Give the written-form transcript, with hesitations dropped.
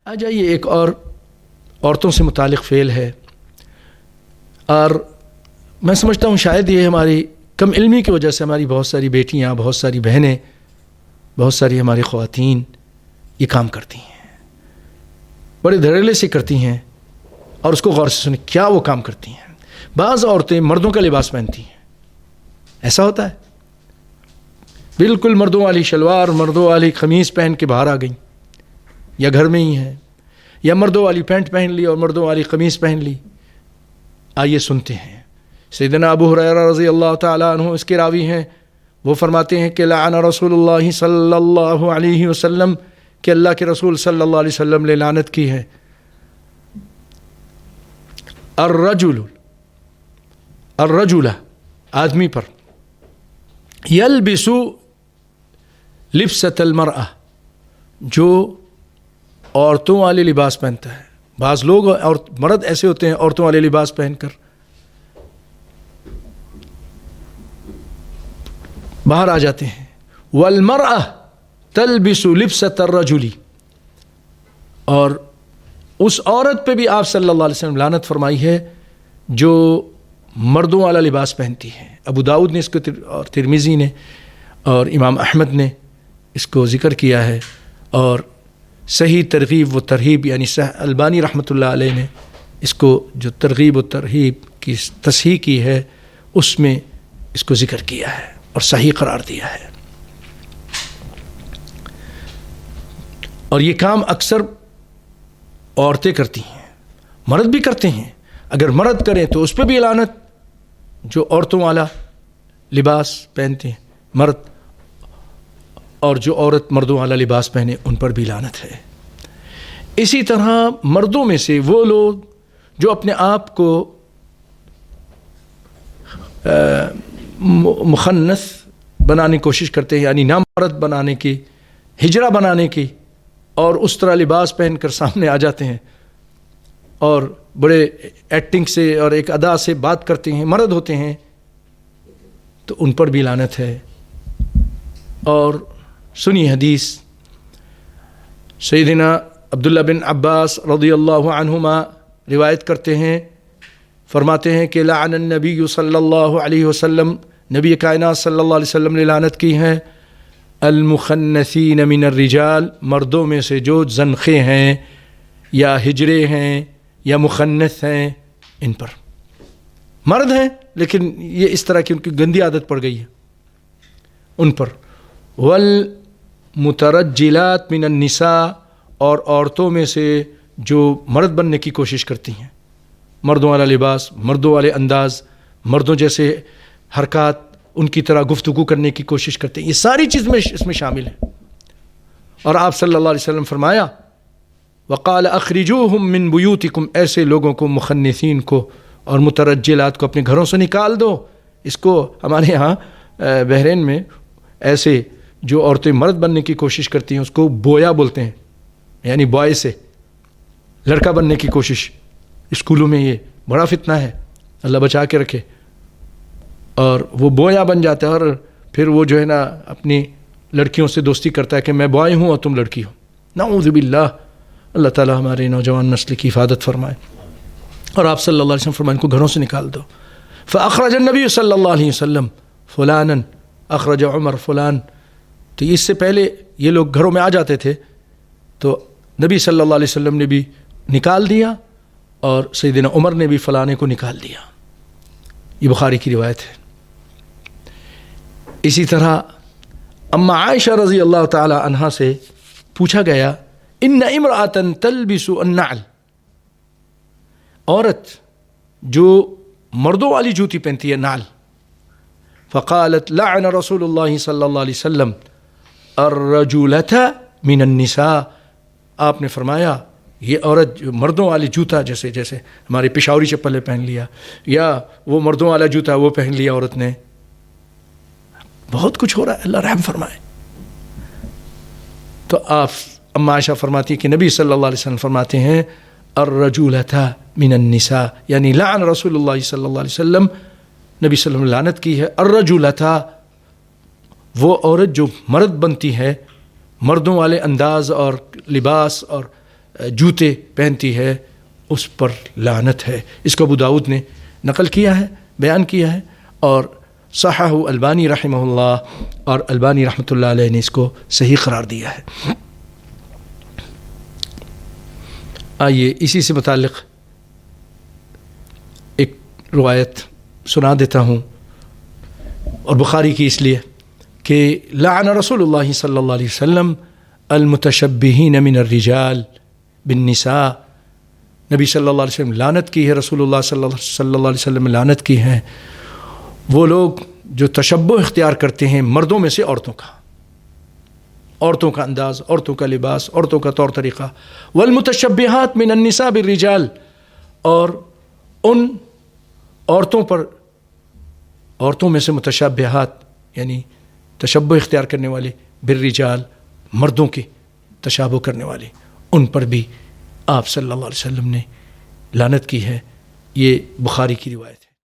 آ جائیے ایک اور عورتوں سے متعلق فعل ہے، اور میں سمجھتا ہوں شاید یہ ہماری کم علمی کی وجہ سے ہماری بہت ساری بیٹیاں، بہت ساری بہنیں، بہت ساری ہماری خواتین یہ کام کرتی ہیں، بڑے دھڑلے سے کرتی ہیں، اور اس کو غور سے سنیں کیا وہ کام کرتی ہیں۔ بعض عورتیں مردوں کا لباس پہنتی ہیں، ایسا ہوتا ہے، بالکل مردوں والی شلوار، مردوں والی قمیص پہن کے باہر آ گئیں، یا گھر میں ہی ہیں، یا مردوں والی پینٹ پہن لی اور مردوں والی قمیص پہن لی۔ آئیے سنتے ہیں، سیدنا ابو ہریرہ رضی اللہ تعالیٰ عنہ اس کے راوی ہیں، وہ فرماتے ہیں کہ لعن رسول اللہ صلی اللہ علیہ وسلم، کہ اللہ کے رسول صلی اللہ علیہ وسلم نے لعنت کی ہے، الرجل آدمی پر، یلبس لبسۃ المرأہ، جو عورتوں والے لباس پہنتا ہے۔ بعض لوگ اور مرد ایسے ہوتے ہیں عورتوں والے لباس پہن کر باہر آ جاتے ہیں۔ والمرأہ تلبس لبسۃ الرجل، اور اس عورت پہ بھی آپ صلی اللہ علیہ وسلم لعنت فرمائی ہے جو مردوں والا لباس پہنتی ہے۔ ابو داؤد نے اس کو اور ترمذی نے اور امام احمد نے اس کو ذکر کیا ہے، اور صحیح ترغیب و ترہیب یعنی البانی رحمۃ اللہ علیہ نے اس کو جو ترغیب و ترہیب کی تصحیح کی ہے اس میں اس کو ذکر کیا ہے اور صحیح قرار دیا ہے۔ اور یہ کام اکثر عورتیں کرتی ہیں، مرد بھی کرتے ہیں، اگر مرد کریں تو اس پہ بھی لعنت، جو عورتوں والا لباس پہنتے ہیں مرد، اور جو عورت مردوں والا لباس پہنے ان پر بھی لعنت ہے۔ اسی طرح مردوں میں سے وہ لوگ جو اپنے آپ کو مخنث بنانے کی کوشش کرتے ہیں، یعنی نامرد بنانے کی، ہجرہ بنانے کی، اور اس طرح لباس پہن کر سامنے آ جاتے ہیں اور بڑے ایکٹنگ سے اور ایک ادا سے بات کرتے ہیں، مرد ہوتے ہیں، تو ان پر بھی لعنت ہے۔ اور سنی حدیث، سیدنا عبداللہ بن عباس رضی اللہ عنہما روایت کرتے ہیں، فرماتے ہیں کہ لعن النبی صلی اللہ علیہ وسلم، نبی کائنات صلی اللہ علیہ وسلم نے لعنت کی ہے، المخنثین من الرجال، مردوں میں سے جو زنخے ہیں یا ہجرے ہیں یا مخنث ہیں، ان پر، مرد ہیں لیکن یہ اس طرح کی ان کی گندی عادت پڑ گئی ہے ان پر۔ والمترجلات من النساء، اور عورتوں میں سے جو مرد بننے کی کوشش کرتی ہیں، مردوں والا لباس، مردوں والے انداز، مردوں جیسے حرکات، ان کی طرح گفتگو کرنے کی کوشش کرتے ہیں، یہ ساری چیز اس میں شامل ہے۔ اور آپ صلی اللہ علیہ وسلم فرمایا، وقال اخرجوہم من بیوتکم، ایسے لوگوں کو، مخنثین کو اور مترجلات کو اپنے گھروں سے نکال دو۔ اس کو ہمارے ہاں بحرین میں ایسے جو عورتیں مرد بننے کی کوشش کرتی ہیں اس کو بویا بولتے ہیں، یعنی بوائے سے لڑکا بننے کی کوشش۔ اسکولوں میں یہ بڑا فتنہ ہے، اللہ بچا کے رکھے، اور وہ بویا بن جاتا ہے، اور پھر وہ جو ہے نا اپنی لڑکیوں سے دوستی کرتا ہے کہ میں بوائے ہوں اور تم لڑکی ہو، نعوذ باللہ۔ اللہ تعالی ہمارے نوجوان نسل کی حفاظت فرمائے۔ اور آپ صلی اللہ علیہ وسلم فرمائے ان کو گھروں سے نکال دو۔ فاخرج النبی صلی اللہ علیہ وسلم فلانا، اخرج عمر فلان، تو اس سے پہلے یہ لوگ گھروں میں آ جاتے تھے تو نبی صلی اللہ علیہ وسلم نے بھی نکال دیا، اور سیدنا عمر نے بھی فلانے کو نکال دیا۔ یہ بخاری کی روایت ہے۔ اسی طرح اما عائشہ رضی اللہ تعالی عنہا سے پوچھا گیا، ان امرأۃ تلبس النعل، عورت جو مردوں والی جوتی پہنتی ہے، نعل، فقالت لعن رسول اللہ صلی اللہ علیہ وسلم الرجولۃ من النساء، آپ نے فرمایا یہ عورت جو مردوں والی جوتا، جیسے ہمارے پشاوری چپلیں پہن لیا، یا وہ مردوں والا جوتا وہ پہن لیا عورت نے، بہت کچھ ہو رہا ہے، اللہ رحم فرمائے۔ تو آپ اما عائشہ فرماتی کہ نبی صلی اللہ علیہ وسلم فرماتے ہیں الرجولۃ من النساء، یعنی لعن رسول اللہ صلی اللہ علیہ وسلم، نبی صلی اللہ علیہ وسلم نے لعنت کی ہے، الرجولۃ، وہ عورت جو مرد بنتی ہے، مردوں والے انداز اور لباس اور جوتے پہنتی ہے اس پر لعنت ہے۔ اس کو ابو داؤد نے نقل کیا ہے، بیان کیا ہے، اور صححہ البانی رحمہ اللہ، اور البانی رحمۃ اللہ علیہ نے اس کو صحیح قرار دیا ہے۔ آئیے اسی سے متعلق ایک روایت سنا دیتا ہوں، اور بخاری کی اس لیے کہ لعن رسول اللہ صلی اللہ علیہ وسلم المتشبہین من الرجال بالنساء، نبی صلی اللہ علیہ وسلم لعنت کی ہے، رسول اللہ صلی اللہ علیہ وسلم لعنت کی ہے وہ لوگ جو تشبہ اختیار کرتے ہیں مردوں میں سے عورتوں کا، عورتوں کا انداز، عورتوں کا لباس، عورتوں کا طور طریقہ، والمتشبہات من النساء بالرجال، اور ان عورتوں پر، عورتوں میں سے متشبہات یعنی تشبہ اختیار کرنے والے، بالرجال مردوں کے تشابہ کرنے والے، ان پر بھی آپ صلی اللہ علیہ وسلم نے لعنت کی ہے۔ یہ بخاری کی روایت ہے۔